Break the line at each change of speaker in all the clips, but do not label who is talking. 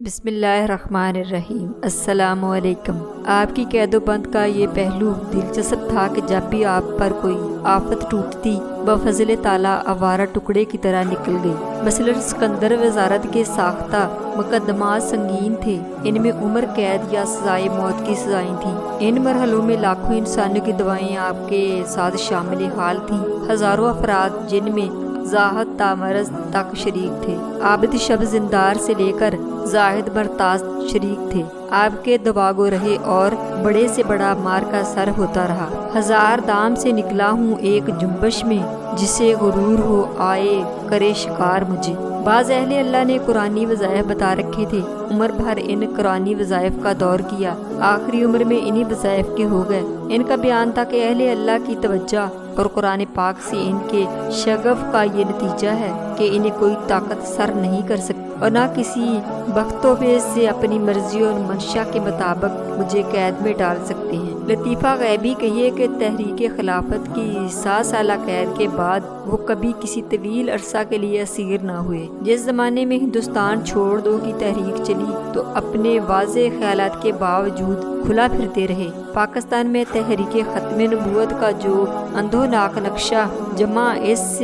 بسم اللہ الرحمن الرحیم۔ السلام علیکم۔ آپ کی قید و بند کا یہ پہلو دلچسپ تھا کہ جب بھی آپ پر کوئی آفت ٹوٹتی بفضل تعالیٰ آوارہ ٹکڑے کی طرح نکل گئی۔ مثلاً سکندر وزارت کے ساختہ مقدمات سنگین تھے، ان میں عمر قید یا سزائے موت کی سزائیں تھیں۔ ان مرحلوں میں لاکھوں انسانوں کی دعائیں آپ کے ساتھ شامل حال تھیں۔ ہزاروں افراد جن میں زاہد تامرز تک شریک تھے، عابد شب زندار سے لے کر زاہد مرتاز شریک تھے۔ آپ کے دباغو رہے اور بڑے سے بڑا مار کا سر ہوتا رہا۔ ہزار دام سے نکلا ہوں ایک جنبش میں، جسے غرور ہو آئے کرے شکار مجھے۔ بعض اہل اللہ نے قرآنی وظائف بتا رکھے تھے، عمر بھر ان قرآنی وظائف کا دور کیا، آخری عمر میں انہی وظائف کے ہو گئے۔ ان کا بیان تھا کہ اہل اللہ کی توجہ اور قرآن پاک سے ان کے شغف کا یہ نتیجہ ہے کہ انہیں کوئی طاقت سر نہیں کر سکتی اور نہ کسی بخت و بیض سے اپنی مرضی اور منشا کے مطابق مجھے قید میں ڈال سکتے ہیں۔ لطیفہ غیبی کہیے کہ تحریک خلافت کی 7 سالہ قید کے بعد وہ کبھی کسی طویل عرصہ کے لیے اسیر نہ ہوئے۔ جس زمانے میں ہندوستان چھوڑ دو کی تحریک چلی تو اپنے واضح خیالات کے باوجود کھلا پھرتے رہے۔ پاکستان میں تحریک ختم نبوت کا جو اندھوناک نقشہ جمع اس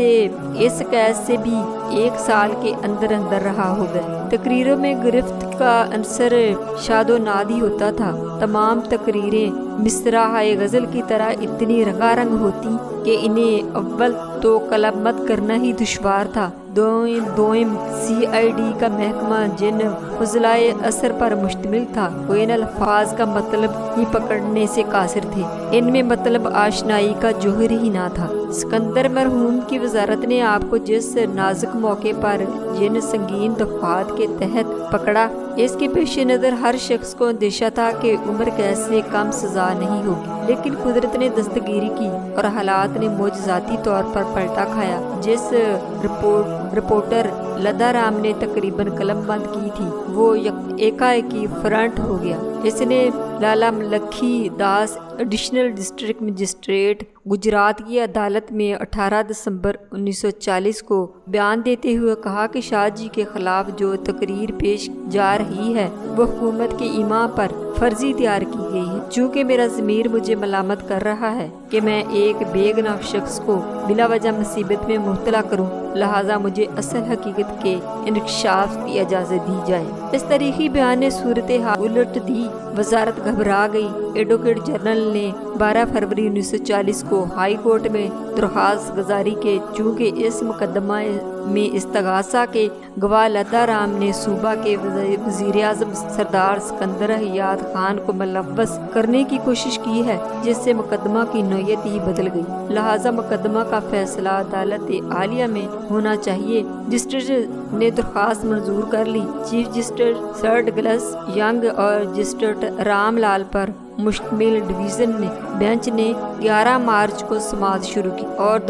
قید سے بھی 1 سال کے اندر رہا ہو گئے۔ تقریروں میں گرفت کا عنصر شاد و نادی ہوتا تھا۔ تمام تقریریں مصرعۂ غزل کی طرح اتنی رنگا رنگ ہوتی کہ انہیں اول تو قلمبند کرنا ہی دشوار تھا، دوئم CID کا محکمہ جن فضلائے اثر پر مشتمل تھا وہ ان الفاظ کا مطلب ہی پکڑنے سے قاصر تھے، ان میں مطلب آشنائی کا جوہر ہی نہ تھا۔ سکندر مرحوم کی وزارت نے آپ کو جس نازک موقع پر جن سنگین دفعات کے تحت پکڑا، اس کے پیش نظر ہر شخص کو اندیشہ تھا کہ عمر قید سے کم سزا نہیں ہوگی، لیکن قدرت نے دستگیری کی اور حالات نے معجزاتی طور پر پلٹا کھایا۔ جس رپورٹر لدھا رام نے تقریباً قلم بند کی تھی وہ ایکا-ایکی فرنٹ ہو گیا۔ اس نے Lala Lakhi Das additional district magistrate Gujrat کی عدالت میں 18 دسمبر 1940 کو بیان دیتے ہوئے کہا کہ شاہ جی کے خلاف جو تقریر پیش جا رہی ہے وہ حکومت کے ایما پر فرضی تیار کی گئی ہے۔ چونکہ میرا ضمیر مجھے ملامت کر رہا ہے کہ میں ایک بے گناہ شخص کو بلا وجہ مصیبت میں مبتلا کروں، لہٰذا مجھے اصل حقیقت کے انکشاف کی اجازت دی جائے۔ اس تاریخی بیان نے صورتحال الٹ دی۔ وزارت گھبرا گئی۔ ایڈوکیٹ جنرل نے 12 فروری 1940 کو ہائی کورٹ میں درخواست گزاری کہ چونکہ اس مقدمہ میں استغاثہ کے گواہ لدھا رام نے صوبہ کے وزیر اعظم سردار سکندر حیات خان کو ملوث کرنے کی کوشش کی ہے، جس سے مقدمہ کی نوعیت ہی بدل گئی، لہٰذا مقدمہ کا فیصلہ عدالت عالیہ میں ہونا چاہیے۔ جسٹس نے درخواست منظور کر لی۔ چیف جسٹس سر ڈگلس ینگ اور جسٹس رام لال پر مشتمل ڈویژن بینچ نے 11 مارچ کو سماعت شروع کی اور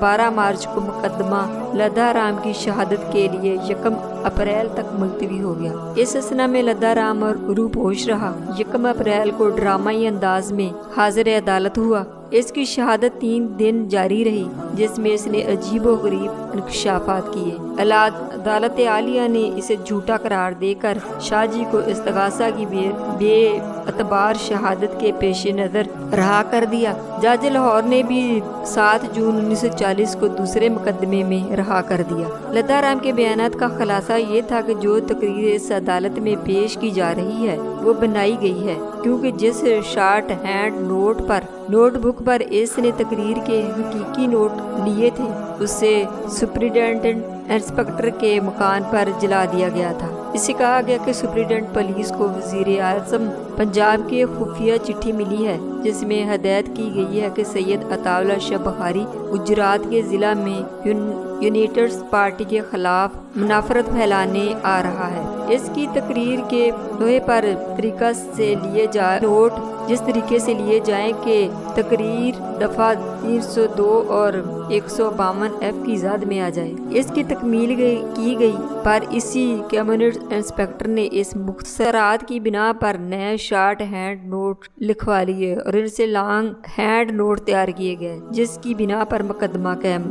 12 مارچ کو مقدمہ لدھا رام کی شہادت کے لیے 1 اپریل تک ملتوی ہو گیا۔ اس اثنا میں لدھا رام اور روپوش رہا۔ 1 اپریل کو ڈرامائی انداز میں حاضر عدالت ہوا۔ اس کی شہادت 3 دن جاری رہی، جس میں اس نے عجیب و غریب انکشافات کیے۔ عدالت عالیہ نے اسے جھوٹا قرار دے کر شاہ جی کو استغاثہ کی بے اعتبار شہادت کے پیش نظر رہا کر دیا۔ جج لاہور نے بھی 7 جون 1940 کو دوسرے مقدمے میں رہا کر دیا۔ لدھا رام کے بیانات کا خلاصہ یہ تھا کہ جو تقریر اس عدالت میں پیش کی جا رہی ہے وہ بنائی گئی ہے، کیونکہ جس شارٹ ہینڈ نوٹ بک پر اس نے تقریر کے حقیقی نوٹ لیے تھے اسے سپرنٹینڈنٹ انسپکٹر کے مکان پر جلا دیا گیا تھا۔ اسے کہا گیا کہ سپرنٹینڈنٹ پولیس کو وزیر اعظم پنجاب کی خفیہ چٹھی ملی ہے، جس میں ہدایت کی گئی ہے کہ سید عطا اللہ شاہ بخاری گجرات کے ضلع میں یونیٹڈ پارٹی کے خلاف منافرت پھیلانے آ رہا ہے۔ اس کی تقریر کے لوہے پر طریقہ سے لیے جائے نوٹ جس طریقے سے لیے جائیں کہ تقریر دفعہ 302 اور 152F کی زد میں آ جائے۔ اس کی تکمیل کی گئی پر اسی کمیونسٹ انسپکٹر نے اس مختصرات کی بنا پر نئے شارٹ ہینڈ نوٹ لکھوا لیے اور ان سے لانگ ہینڈ نوٹ تیار کیے گئے، جس کی بنا پر مقدمہ قائم